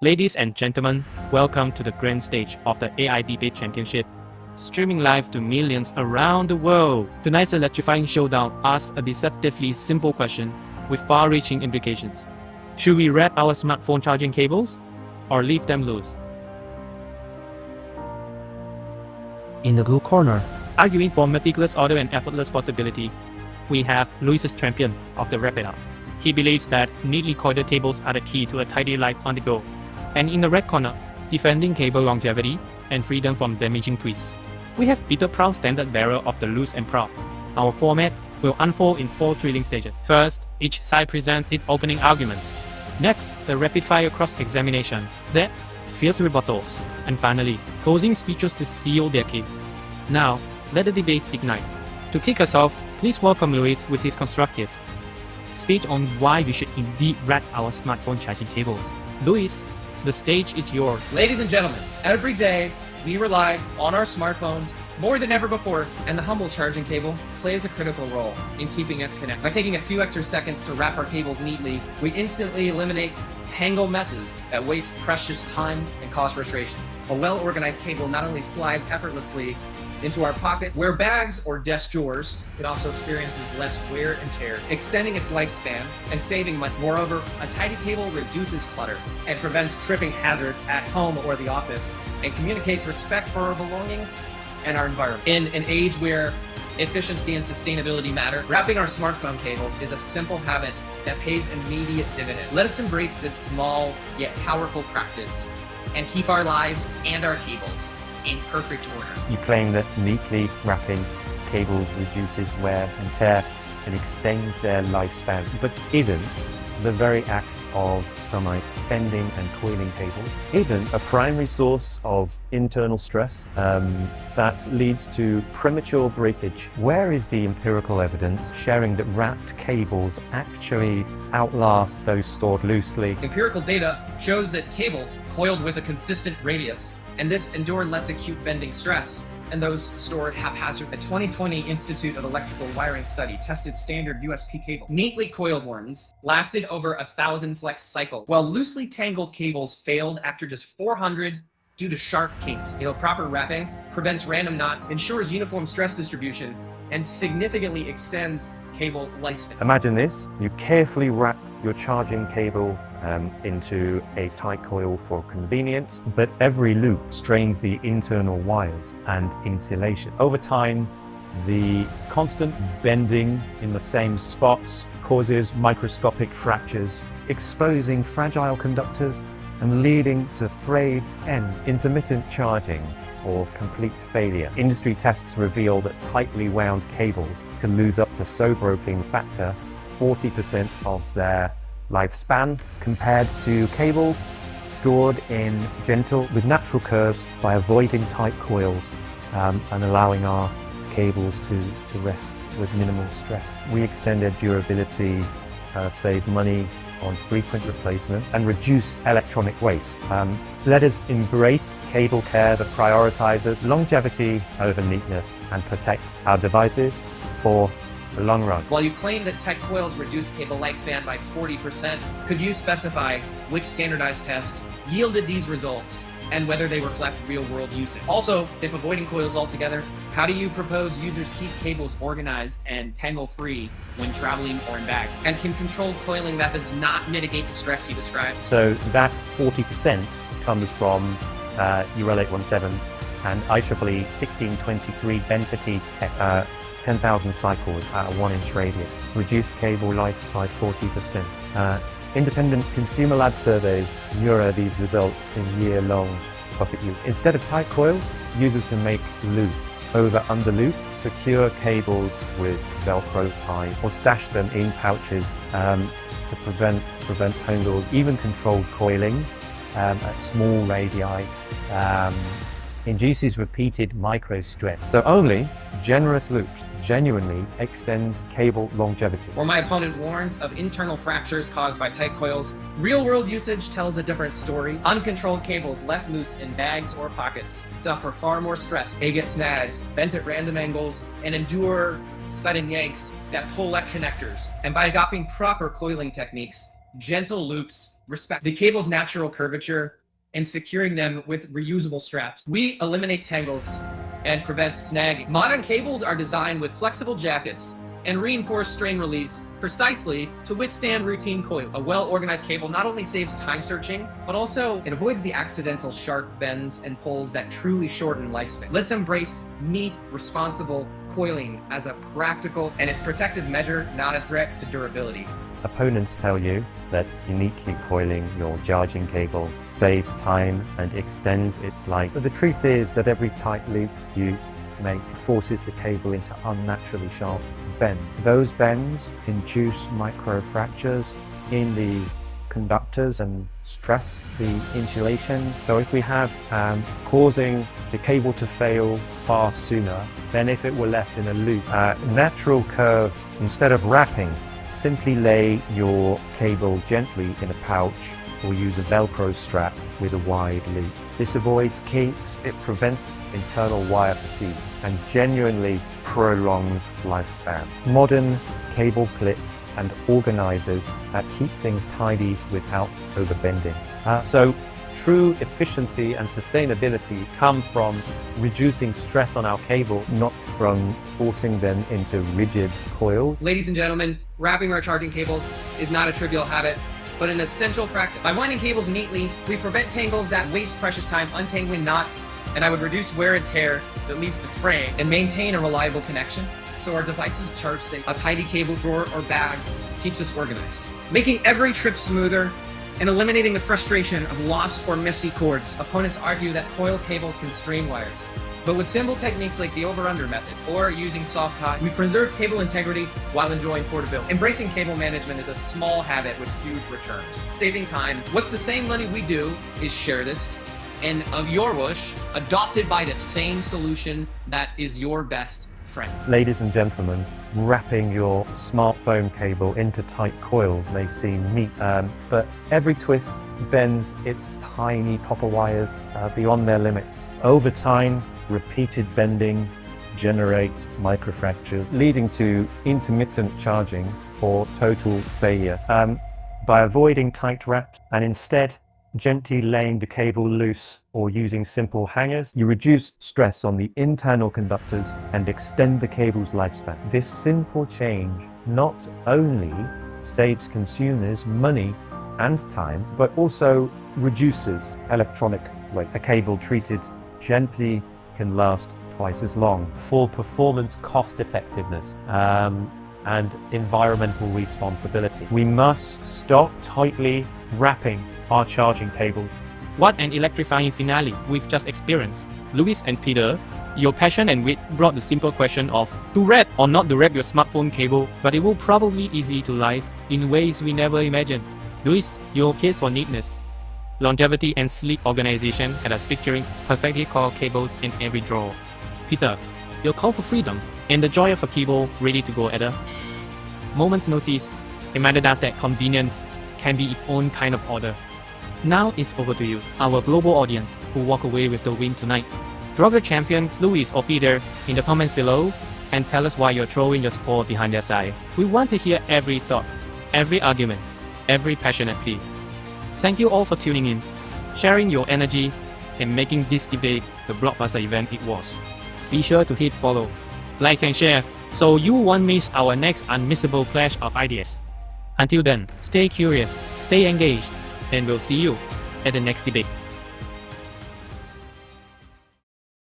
Ladies and gentlemen, welcome to the grand stage of the AI Debate Championship, streaming live to millions around the world. Tonight's electrifying showdown asks a deceptively simple question with far-reaching implications. Should we wrap our smartphone charging cables or leave them loose? In the blue corner, Arguing for meticulous order and effortless portability, we have Luis's champion of the wrap it up. He believes that neatly coiled cables are the key to a tidy life on the go. And in the red corner, defending cable longevity and freedom from damaging twists, we have Peter, proud standard bearer of the loose and proud. Our format will unfold in 4 thrilling stages. First, each side presents its opening argument. Next, the rapid-fire cross-examination. Then, fierce rebuttals. And finally, closing speeches to seal their case. Now, let the debates ignite. To kick us off, please welcome Luis with his constructive speech on why we should indeed wrap our smartphone charging cables. Luis, the stage is yours. Ladies and gentlemen, every day we rely on our smartphones more than ever before, and the humble charging cable plays a critical role in keeping us connected. By taking a few extra seconds to wrap our cables neatly, we instantly eliminate tangled messes that waste precious time and cause frustration. A well-organized cable not only slides effortlessly into our pocket, where bags or desk drawers, it also experiences less wear and tear, extending its lifespan and saving money. Moreover, a tidy cable reduces clutter and prevents tripping hazards at home or the office, and communicates respect for our belongings and our environment. In an age where efficiency and sustainability matter, wrapping our smartphone cables is a simple habit that pays immediate dividend. Let us embrace this small yet powerful practice and keep our lives and our cables in perfect order. You claim that neatly wrapping cables reduces wear and tear and extends their lifespan, but isn't the very act of sunlight bending and coiling cables isn't a primary source of internal stress that leads to premature breakage? Where is the empirical evidence showing that wrapped cables actually outlast those stored loosely? Empirical data shows that cables coiled with a consistent radius and this endure less acute bending stress and those stored haphazard. A 2020 Institute of Electrical Wiring study tested standard USB cable. Neatly coiled ones lasted over 1,000 flex cycles, while loosely tangled cables failed after just 400 due to sharp kinks. Proper wrapping prevents random knots, ensures uniform stress distribution, and significantly extends cable lifespan. Imagine this: you carefully wrap your charging cable into a tight coil for convenience, but every loop strains the internal wires and insulation. Over time, the constant bending in the same spots causes microscopic fractures, exposing fragile conductors and leading to frayed end, intermittent charging, or complete failure. Industry tests reveal that tightly wound cables can lose up to so-broken factor 40% of their lifespan compared to cables stored in gentle with natural curves. By avoiding tight coils and allowing our cables to rest with minimal stress, we extend their durability, save money on frequent replacement, and reduce electronic waste. Let us embrace cable care that prioritizes longevity over neatness and protect our devices for the long run. While you claim that tight coils reduce cable lifespan by 40%, could you specify which standardized tests yielded these results and whether they reflect real-world usage? Also, if avoiding coils altogether, how do you propose users keep cables organized and tangle-free when traveling or in bags? And can controlled coiling methods not mitigate the stress you described? So that 40% comes from UL 817 and IEEE 1623 bend fatigue tech. 10,000 cycles at a 1-inch radius, reduced cable life by 40%. Independent consumer lab surveys mirror these results in year-long pocket use. Instead of tight coils, users can make loose over-under loops, secure cables with Velcro tie, or stash them in pouches to prevent tangles. Even controlled coiling at small radii induces repeated micro stress. So only generous loops genuinely extend cable longevity. Where my opponent warns of internal fractures caused by tight coils, real-world usage tells a different story. Uncontrolled cables left loose in bags or pockets suffer far more stress. They get snagged, bent at random angles, and endure sudden yanks that pull at connectors. And by adopting proper coiling techniques, gentle loops respect the cable's natural curvature and securing them with reusable straps. We eliminate tangles and prevent snagging. Modern cables are designed with flexible jackets and reinforced strain release precisely to withstand routine coil. A well-organized cable not only saves time searching, but also it avoids the accidental sharp bends and pulls that truly shorten lifespan. Let's embrace neat, responsible coiling as a practical and its protective measure, not a threat to durability. Opponents tell you that uniquely coiling your charging cable saves time and extends its life. But the truth is that every tight loop you make forces the cable into unnaturally sharp bends. Those bends induce micro fractures in the conductors and stress the insulation. So if we have causing the cable to fail far sooner than if it were left in a loop, natural curve, instead of wrapping, simply lay your cable gently in a pouch or use a Velcro strap with a wide loop. This avoids kinks, it prevents internal wire fatigue, and genuinely prolongs lifespan. Modern cable clips and organizers keep things tidy without overbending. So true efficiency and sustainability come from reducing stress on our cable, not from forcing them into rigid coils. Ladies and gentlemen, wrapping our charging cables is not a trivial habit, but an essential practice. By winding cables neatly, we prevent tangles that waste precious time untangling knots, and I would reduce wear and tear that leads to fraying and maintain a reliable connection so our devices charge safe. A tidy cable drawer or bag keeps us organized, making every trip smoother and eliminating the frustration of lost or messy cords. Opponents argue that coil cables can strain wires, but with simple techniques like the over-under method or using soft tie, we preserve cable integrity while enjoying portability. Embracing cable management is a small habit with huge returns. Saving time. What's the same money we do is share this, and of your wish, adopted by the same solution that is your best friend. Ladies and gentlemen, wrapping your smartphone cable into tight coils may seem neat, but every twist bends its tiny copper wires beyond their limits. Over time, repeated bending generates microfractures, leading to intermittent charging or total failure. By avoiding tight wraps and instead gently laying the cable loose or using simple hangers, you reduce stress on the internal conductors and extend the cable's lifespan. This simple change not only saves consumers money and time, but also reduces electronic weight. A cable treated gently can last twice as long. For performance, cost effectiveness, and environmental responsibility, we must stop tightly wrapping our charging cable. What an electrifying finale we've just experienced. Louis and Peter, your passion and wit brought the simple question of to wrap or not to wrap your smartphone cable, but it will probably easy to life in ways we never imagined. Louis, your case for neatness, longevity and sleek organization had us picturing perfectly coiled cables in every drawer. Peter, your call for freedom and the joy of a cable ready to go at a moment's notice reminded us that convenience can be its own kind of order. Now it's over to you, our global audience, who walk away with the win tonight. Drop your champion, Louis or Peter, in the comments below and tell us why you're throwing your support behind their side. We want to hear every thought, every argument, every passionate plea. Thank you all for tuning in, sharing your energy, and making this debate the blockbuster event it was. Be sure to hit follow, like and share so you won't miss our next unmissable clash of ideas. Until then, stay curious, stay engaged, and we'll see you at the next debate.